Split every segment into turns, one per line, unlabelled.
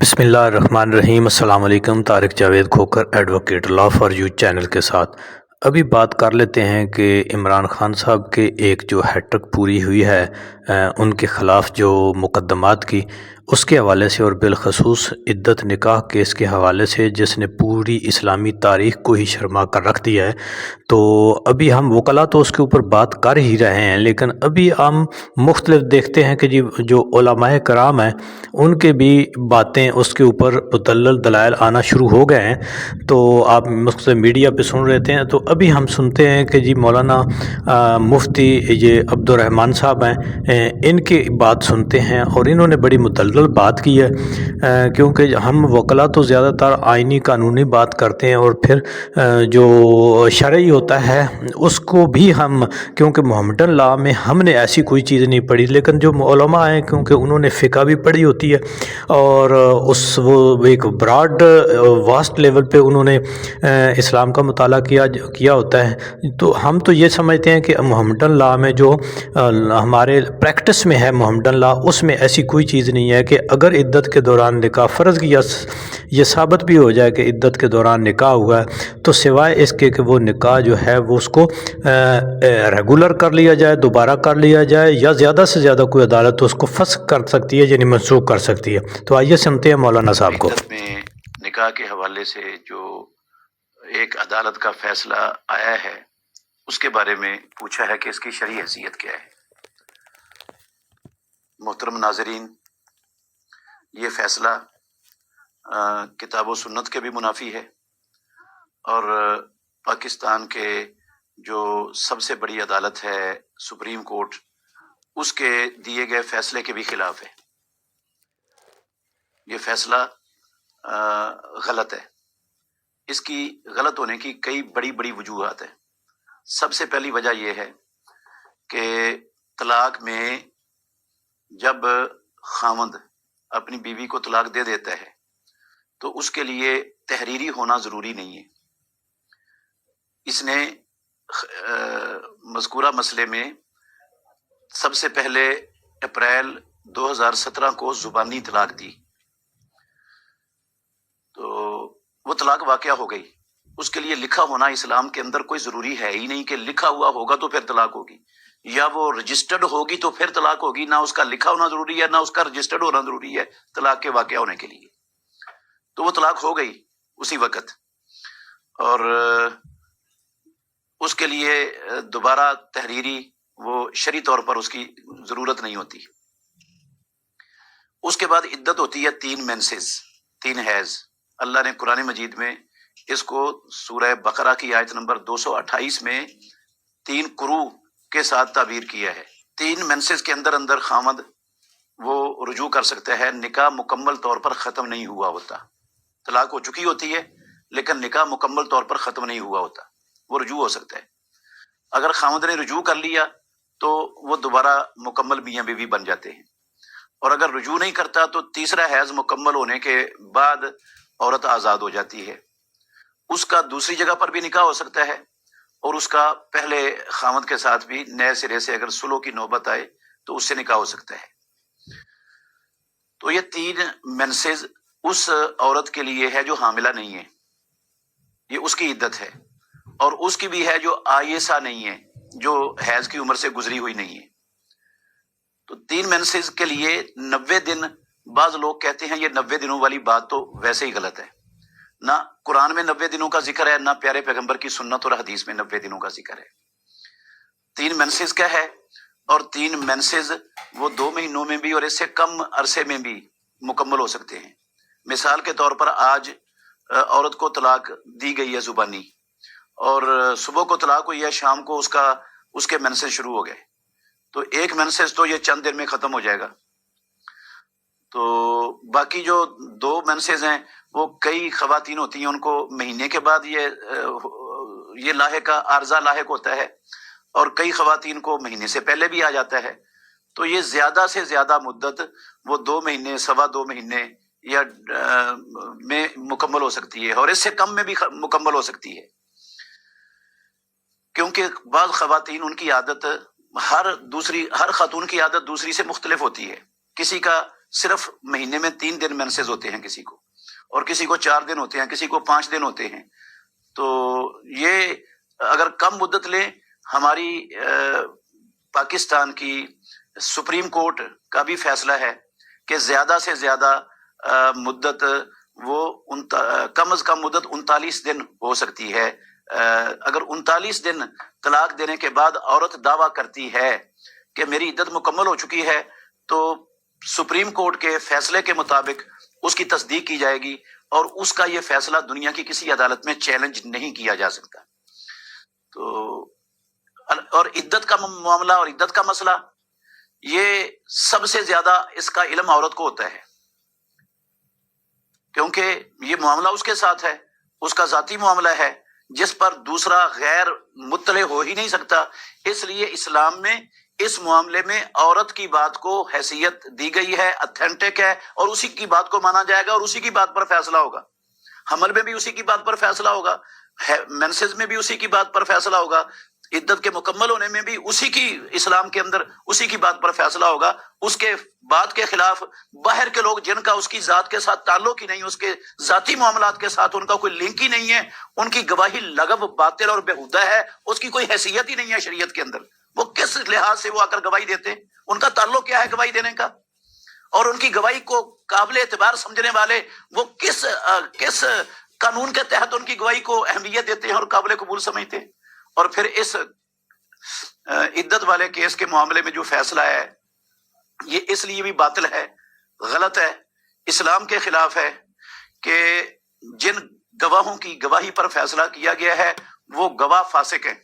بسم اللہ الرحمن الرحیم۔ السلام علیکم۔ Tariq Javed Khokhar advocate law for you channel کے ساتھ ابھی بات کر لیتے ہیں کہ عمران خان صاحب کے ایک جو ہیٹرک پوری ہوئی ہے ان کے خلاف جو مقدمات کی اس کے حوالے سے، اور بالخصوص عدت نکاح کیس کے حوالے سے جس نے پوری اسلامی تاریخ کو ہی شرما کر رکھ دیا ہے، تو ابھی ہم وکلا تو اس کے اوپر بات کر ہی رہے ہیں، لیکن ابھی ہم مختلف دیکھتے ہیں کہ جی جو علماء کرام ہیں ان کے بھی باتیں اس کے اوپر مدلل دلائل آنا شروع ہو گئے ہیں۔ تو آپ مختلف میڈیا پہ سن رہے ہیں، تو ابھی ہم سنتے ہیں کہ جی مولانا مفتی یہ عبد الرحمن صاحب ہیں، ان کی بات سنتے ہیں، اور انہوں نے بڑی مدلل بات کی ہے، کیونکہ ہم وکلا تو زیادہ تر آئینی قانونی بات کرتے ہیں، اور پھر جو شرعی ہوتا ہے اس کو بھی ہم، کیونکہ محمدن لاء میں ہم نے ایسی کوئی چیز نہیں پڑھی، لیکن جو علماء ہیں کیونکہ انہوں نے فقہ بھی پڑھی ہوتی ہے، اور وہ ایک براڈ واسٹ لیول پہ انہوں نے اسلام کا مطالعہ کیا ہوتا ہے، تو ہم تو یہ سمجھتے ہیں کہ محمدن لاء میں جو ہمارے پریکٹس میں ہے محمدن لاء، اس میں ایسی کوئی چیز نہیں ہے کہ اگر عدت کے دوران نکاح فرض کیا، یہ ثابت بھی ہو جائے کہ عدت کے دوران نکاح ہوا ہے، تو سوائے اس کے کہ وہ نکاح جو ہے وہ اس کو ریگولر کر لیا جائے، دوبارہ کر لیا جائے، یا زیادہ سے زیادہ کوئی عدالت اس کو فسخ کر سکتی ہے، یعنی منسوخ کر سکتی ہے۔ تو آئیے سنتے ہیں مولانا صاحب کو۔
عدت میں نکاح کے حوالے سے جو ایک عدالت کا فیصلہ آیا ہے اس کے بارے میں پوچھا ہے کہ اس کی شرعی حیثیت کیا ہے۔ محترم ناظرین، یہ فیصلہ کتاب و سنت کے بھی منافی ہے، اور پاکستان کے جو سب سے بڑی عدالت ہے سپریم کورٹ، اس کے دیے گئے فیصلے کے بھی خلاف ہے۔ یہ فیصلہ غلط ہے۔ اس کی غلط ہونے کی کئی بڑی بڑی وجوہات ہیں۔ سب سے پہلی وجہ یہ ہے کہ طلاق میں جب خاوند اپنی بیوی کو طلاق دے دیتا ہے تو اس کے لیے تحریری ہونا ضروری نہیں ہے۔ اس نے مذکورہ مسئلے میں سب سے پہلے اپریل 2017 کو زبانی طلاق دی، تو وہ طلاق واقع ہو گئی۔ اس کے لیے لکھا ہونا اسلام کے اندر کوئی ضروری ہے ہی نہیں کہ لکھا ہوا ہوگا تو پھر طلاق ہوگی، یا وہ رجسٹرڈ ہوگی تو پھر طلاق ہوگی۔ نہ اس کا لکھا ہونا ضروری ہے، نہ اس کا رجسٹرڈ ہونا ضروری ہے طلاق کے واقع ہونے کے لیے۔ تو وہ طلاق ہو گئی اسی وقت، اور اس کے لیے دوبارہ تحریری وہ شرعی طور پر اس کی ضرورت نہیں ہوتی۔ اس کے بعد عدت ہوتی ہے 3 مینسز، 3 حیض۔ اللہ نے قرآن مجید میں اس کو سورہ بقرہ کی آیت نمبر 228 میں 3 قروء کے ساتھ تعبیر کیا ہے۔ 3 مینسز کے اندر اندر خامد وہ رجوع کر سکتا ہے، نکاح مکمل طور پر ختم نہیں ہوا ہوتا۔ طلاق ہو چکی ہوتی ہے لیکن نکاح مکمل طور پر ختم نہیں ہوا ہوتا، وہ رجوع ہو سکتا ہے۔ اگر خامد نے رجوع کر لیا تو وہ دوبارہ مکمل میاں بیوی بن جاتے ہیں، اور اگر رجوع نہیں کرتا تو تیسرا حیض مکمل ہونے کے بعد عورت آزاد ہو جاتی ہے۔ اس کا دوسری جگہ پر بھی نکاح ہو سکتا ہے، اور اس کا پہلے خامد کے ساتھ بھی نئے سرے سے اگر صلح کی نوبت آئے تو اس سے نکاح ہو سکتا ہے۔ تو یہ 3 مینسز اس عورت کے لیے ہے جو حاملہ نہیں ہے، یہ اس کی عدت ہے، اور اس کی بھی ہے جو آئسہ نہیں ہے، جو حیض کی عمر سے گزری ہوئی نہیں ہے۔ تو 3 مینسز کے لیے 90 دن، بعض لوگ کہتے ہیں یہ 90 دنوں والی بات تو ویسے ہی غلط ہے۔ نہ قرآن میں 90 دنوں کا ذکر ہے، نہ پیارے پیغمبر کی سنت اور حدیث میں 90 دنوں کا ذکر ہے۔ 3 مینسز کا ہے، اور 3 مینسز وہ 2 مہینوں میں بھی اور اس سے کم عرصے میں بھی مکمل ہو سکتے ہیں۔ مثال کے طور پر آج عورت کو طلاق دی گئی ہے زبانی، اور صبح کو طلاق ہوئی ہے، شام کو اس کے مینسز شروع ہو گئے، تو 1 مینسز تو یہ چند دن میں ختم ہو جائے گا۔ تو باقی جو 2 مینسز ہیں وہ کئی خواتین ہوتی ہیں، ان کو مہینے کے بعد یہ لاحق کا عارضہ لاحق ہوتا ہے، اور کئی خواتین کو مہینے سے پہلے بھی آ جاتا ہے۔ تو یہ زیادہ سے زیادہ مدت وہ 2 مہینے، 2.25 مہینے یا میں مکمل ہو سکتی ہے، اور اس سے کم میں بھی مکمل ہو سکتی ہے، کیونکہ بعض خواتین ان کی عادت ہر خاتون کی عادت دوسری سے مختلف ہوتی ہے۔ کسی کا صرف مہینے میں 3 دن مینسز ہوتے ہیں کسی کو، اور کسی کو 4 دن ہوتے ہیں، کسی کو 5 دن ہوتے ہیں. تو یہ اگر کم مدت لیں، ہماری پاکستان کی سپریم کورٹ کا بھی فیصلہ ہے کہ زیادہ سے زیادہ مدت وہ کم از کم مدت 39 دن ہو سکتی ہے. اگر 39 دن طلاق دینے کے بعد عورت دعویٰ کرتی ہے کہ میری عدت مکمل ہو چکی ہے، تو سپریم کورٹ کے فیصلے کے مطابق اس کی تصدیق کی جائے گی، اور اس کا یہ فیصلہ دنیا کی کسی عدالت میں چیلنج نہیں کیا جا سکتا. تو اور عدت کا معاملہ اور عدت کا مسئلہ، یہ سب سے زیادہ اس کا علم عورت کو ہوتا ہے، کیونکہ یہ معاملہ اس کے ساتھ ہے، اس کا ذاتی معاملہ ہے جس پر دوسرا غیر مطلع ہو ہی نہیں سکتا. اس لیے اسلام میں اس معاملے میں عورت کی بات کو حیثیت دی گئی ہے، اتھینٹک ہے، اور اسی کی بات کو مانا جائے گا اور اسی کی بات پر فیصلہ ہوگا. حمل میں بھی اسی کی بات پر فیصلہ ہوگا، مینسز میں بھی اسی کی بات پر فیصلہ ہوگا، عدت کے مکمل ہونے میں بھی اسی کی، اسلام کے اندر اسی کی بات پر فیصلہ ہوگا. اس کے بات کے خلاف باہر کے لوگ جن کا اس کی ذات کے ساتھ تعلق ہی نہیں، اس کے ذاتی معاملات کے ساتھ ان کا کوئی لنک ہی نہیں ہے، ان کی گواہی لغو، باطل اور بیہودہ ہے، اس کی کوئی حیثیت ہی نہیں ہے شریعت کے اندر. وہ کس لحاظ سے وہ آ کر گواہی دیتے ہیں؟ ان کا تعلق کیا ہے گواہی دینے کا؟ اور ان کی گواہی کو قابل اعتبار سمجھنے والے وہ کس قانون کے تحت ان کی گواہی کو اہمیت دیتے ہیں اور قابل قبول سمجھتے ہیں؟ اور پھر اس عدت والے کیس کے معاملے میں جو فیصلہ ہے، یہ اس لیے بھی باطل ہے، غلط ہے، اسلام کے خلاف ہے کہ جن گواہوں کی گواہی پر فیصلہ کیا گیا ہے وہ گواہ فاسق ہیں،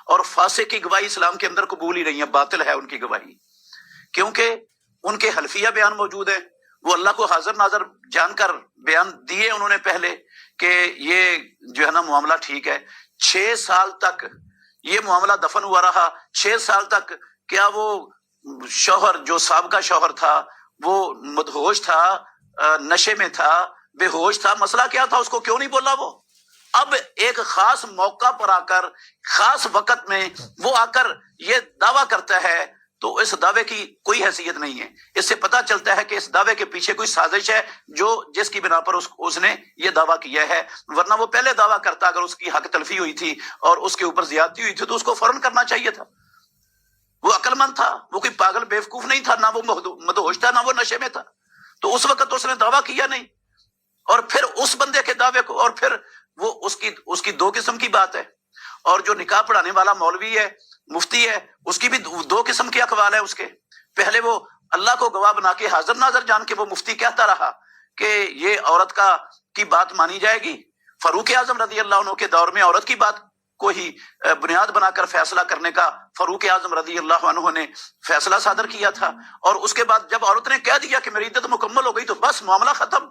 اور فاسق کی گواہی اسلام کے اندر قبول ہی نہیں ہے، باطل ہے ان کی گواہی، کیونکہ ان کے حلفیہ بیان موجود ہیں. وہ اللہ کو حاضر ناظر جان کر بیان دیے انہوں نے پہلے کہ یہ جو ہے نا معاملہ ٹھیک ہے. 6 سال تک یہ معاملہ دفن ہوا رہا. 6 سال تک کیا وہ شوہر جو سابقہ شوہر تھا وہ مدہوش تھا، نشے میں تھا، بے ہوش تھا؟ مسئلہ کیا تھا؟ اس کو کیوں نہیں بولا وہ؟ اب ایک خاص موقع پر آ کر، خاص وقت میں وہ آ کر یہ دعویٰ کرتا ہے، تو اس دعوے کی کوئی حیثیت نہیں ہے. اس سے پتہ چلتا ہے کہ اس دعوے کے پیچھے کوئی سازش ہے جس کی بنا پر اس نے یہ دعویٰ کیا ہے. ورنہ وہ پہلے دعویٰ کرتا، اگر اس کی حق تلفی ہوئی تھی اور اس کے اوپر زیادتی ہوئی تھی تو اس کو فوراً کرنا چاہیے تھا. وہ عقل مند تھا، وہ کوئی پاگل بیوقوف نہیں تھا، نہ وہ مدہوش تھا، نہ وہ نشے میں تھا. تو اس وقت اس نے دعویٰ کیا نہیں. اور پھر اس بندے کے دعوے کو، اور پھر وہ اس کی 2 قسم کی بات ہے. اور جو نکاح پڑھانے والا مولوی ہے، مفتی ہے، اس کی بھی 2 قسم کے اقوال ہیں اس کے. پہلے وہ اللہ کو گواہ بنا کے حاضر ناظر جان کے وہ مفتی کہتا رہا کہ یہ عورت کی بات مانی جائے گی. فاروق اعظم رضی اللہ عنہ کے دور میں عورت کی بات کو ہی بنیاد بنا کر فیصلہ کرنے کا فاروق اعظم رضی اللہ عنہ نے فیصلہ صادر کیا تھا. اور اس کے بعد جب عورت نے کہہ دیا کہ میری عدت مکمل ہو گئی تو بس معاملہ ختم.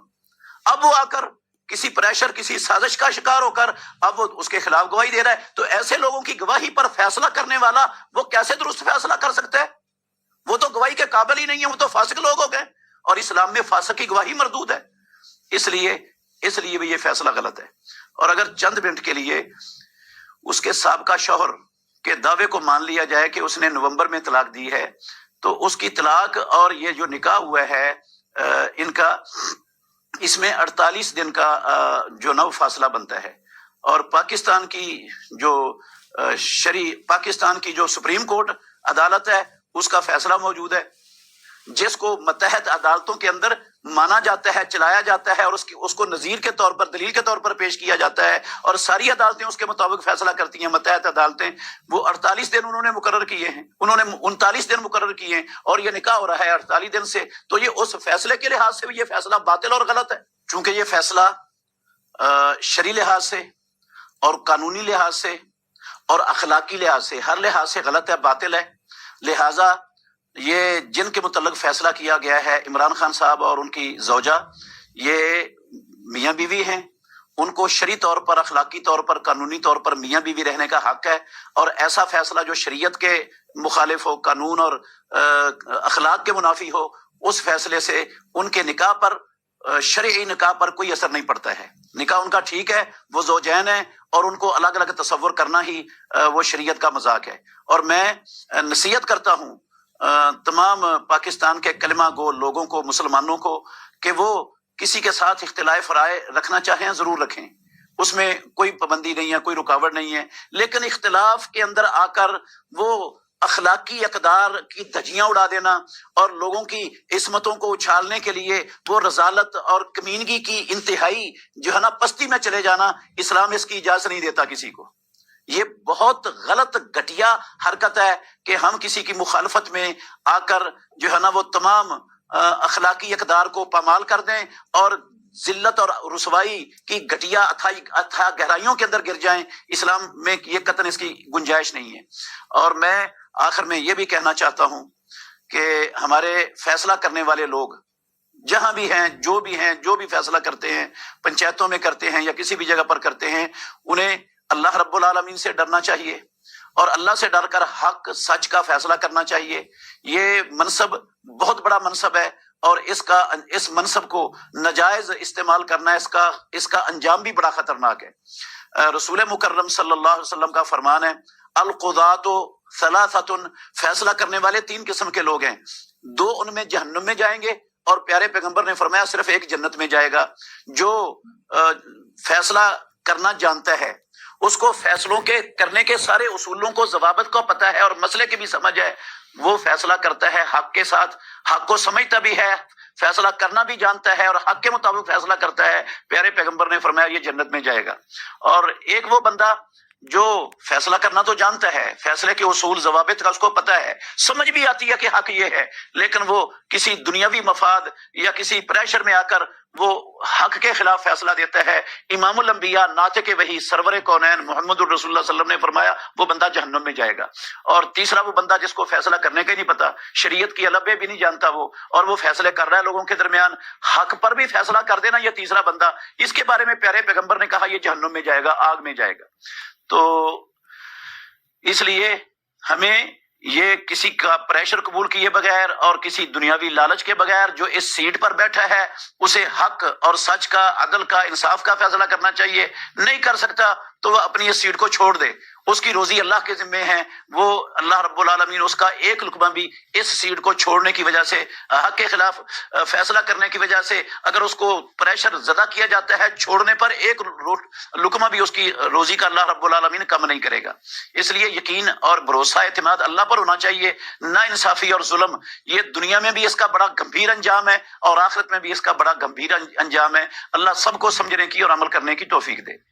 اب وہ آ کر کسی پریشر، کسی سازش کا شکار ہو کر اب وہ اس کے خلاف گواہی دے رہا ہے. تو ایسے لوگوں کی گواہی پر فیصلہ کرنے والا وہ کیسے درست فیصلہ کر سکتا ہے؟ وہ تو گواہی کے قابل ہی نہیں ہے، وہ تو فاسق لوگ ہو گئے، اور اسلام میں فاسق کی گواہی مردود ہے. اس لیے بھی یہ فیصلہ غلط ہے. اور اگر چند منٹ کے لیے اس کے سابقہ شوہر کے دعوے کو مان لیا جائے کہ اس نے نومبر میں طلاق دی ہے، تو اس کی طلاق اور یہ جو نکاح ہوا ہے ان کا، اس میں 48 دن کا جو نو فاصلہ بنتا ہے. اور پاکستان کی جو سپریم کورٹ عدالت ہے اس کا فیصلہ موجود ہے، جس کو متحد عدالتوں کے اندر مانا جاتا ہے، چلایا جاتا ہے، اور اس کو نظیر کے طور پر، دلیل کے طور پر پیش کیا جاتا ہے، اور ساری عدالتیں اس کے مطابق فیصلہ کرتی ہیں. متحد عدالتیں وہ 48 دن انہوں نے مقرر کیے ہیں، انہوں نے 39 دن مقرر کیے ہیں، اور یہ نکاح ہو رہا ہے 48 دن سے. تو یہ اس فیصلے کے لحاظ سے بھی یہ فیصلہ باطل اور غلط ہے، چونکہ یہ فیصلہ شرعی لحاظ سے اور قانونی لحاظ سے اور اخلاقی لحاظ سے، ہر لحاظ سے غلط ہے، باطل ہے. لہٰذا یہ جن کے متعلق فیصلہ کیا گیا ہے، عمران خان صاحب اور ان کی زوجہ، یہ میاں بیوی ہیں، ان کو شرعی طور پر، اخلاقی طور پر، قانونی طور پر میاں بیوی رہنے کا حق ہے. اور ایسا فیصلہ جو شریعت کے مخالف ہو، قانون اور اخلاق کے منافی ہو، اس فیصلے سے ان کے نکاح پر، شرعی نکاح پر کوئی اثر نہیں پڑتا ہے. نکاح ان کا ٹھیک ہے، وہ زوجین ہیں، اور ان کو الگ الگ تصور کرنا ہی وہ شریعت کا مذاق ہے. اور میں نصیحت کرتا ہوں تمام پاکستان کے کلمہ گو لوگوں کو، مسلمانوں کو، کہ وہ کسی کے ساتھ اختلاف رائے رکھنا چاہیں ضرور رکھیں، اس میں کوئی پابندی نہیں ہے، کوئی رکاوٹ نہیں ہے، لیکن اختلاف کے اندر آ کر وہ اخلاقی اقدار کی دھجیاں اڑا دینا اور لوگوں کی عصمتوں کو اچھالنے کے لیے وہ رذالت اور کمینگی کی انتہائی جو ہے نا پستی میں چلے جانا، اسلام اس کی اجازت نہیں دیتا کسی کو۔ یہ بہت غلط گھٹیا حرکت ہے کہ ہم کسی کی مخالفت میں آ کر جو ہے نا وہ تمام اخلاقی اقدار کو پامال کر دیں اور ذلت اور رسوائی کی گھٹیا اتھا گہرائیوں کے اندر گر جائیں۔ اسلام میں یہ قطعاً اس کی گنجائش نہیں ہے۔ اور میں آخر میں یہ بھی کہنا چاہتا ہوں کہ ہمارے فیصلہ کرنے والے لوگ جہاں بھی ہیں، جو بھی فیصلہ کرتے ہیں، پنچایتوں میں کرتے ہیں یا کسی بھی جگہ پر کرتے ہیں، انہیں اللہ رب العالمین سے ڈرنا چاہیے اور اللہ سے ڈر کر حق سچ کا فیصلہ کرنا چاہیے۔ یہ منصب بہت بڑا منصب ہے اور اس منصب کو ناجائز استعمال کرنا، اس کا انجام بھی بڑا خطرناک ہے۔ رسول مکرم صلی اللہ علیہ وسلم کا فرمان ہے، القضاۃ ثلاثۃ، فیصلہ کرنے والے 3 قسم کے لوگ ہیں، 2 ان میں جہنم میں جائیں گے اور پیارے پیغمبر نے فرمایا صرف 1 جنت میں جائے گا۔ جو فیصلہ کرنا جانتا ہے، اس کو فیصلوں کے کرنے کے سارے اصولوں کو، ضوابط کو پتہ ہے اور مسئلے کی بھی سمجھ ہے، وہ فیصلہ کرتا ہے حق کے ساتھ، حق کو سمجھتا بھی ہے، فیصلہ کرنا بھی جانتا ہے اور حق کے مطابق فیصلہ کرتا ہے، پیارے پیغمبر نے فرمایا یہ جنت میں جائے گا۔ اور ایک وہ بندہ جو فیصلہ کرنا تو جانتا ہے، فیصلے کے اصول ضوابط کا اس کو پتہ ہے، سمجھ بھی آتی ہے کہ حق یہ ہے، لیکن وہ کسی دنیاوی مفاد یا کسی پریشر میں آ کر وہ حق کے خلاف فیصلہ دیتا ہے۔ امام الانبیاء، ناطق وحی، سرور کونین محمد الرسول اللہ صلی اللہ علیہ وسلم نے فرمایا وہ بندہ جہنم میں جائے گا۔ اور تیسرا وہ بندہ جس کو فیصلہ کرنے کا ہی نہیں پتا، شریعت کی البے بھی نہیں جانتا وہ، اور وہ فیصلے کر رہا ہے لوگوں کے درمیان، حق پر بھی فیصلہ کر دینا، یہ تیسرا بندہ، اس کے بارے میں پیارے پیغمبر نے کہا یہ جہنم میں جائے گا، آگ میں جائے گا۔ تو اس لیے ہمیں یہ کسی کا پریشر قبول کیے بغیر اور کسی دنیاوی لالچ کے بغیر جو اس سیٹ پر بیٹھا ہے اسے حق اور سچ کا، عدل کا، انصاف کا فیصلہ کرنا چاہیے۔ نہیں کر سکتا تو وہ اپنی اس سیٹ کو چھوڑ دے، اس کی روزی اللہ کے ذمے ہے، وہ اللہ رب العالمین اس کا ایک لقمہ بھی اس سیٹ کو چھوڑنے کی وجہ سے، حق کے خلاف فیصلہ کرنے کی وجہ سے اگر اس کو پریشر زدہ کیا جاتا ہے، چھوڑنے پر ایک لقمہ بھی اس کی روزی کا اللہ رب العالمین کم نہیں کرے گا۔ اس لیے یقین اور بھروسہ، اعتماد اللہ پر ہونا چاہیے۔ نا انصافی اور ظلم یہ دنیا میں بھی اس کا بڑا گمبھیر انجام ہے اور آخرت میں بھی اس کا بڑا گمبھیر انجام ہے۔ اللہ سب کو سمجھنے کی اور عمل کرنے کی توفیق دے۔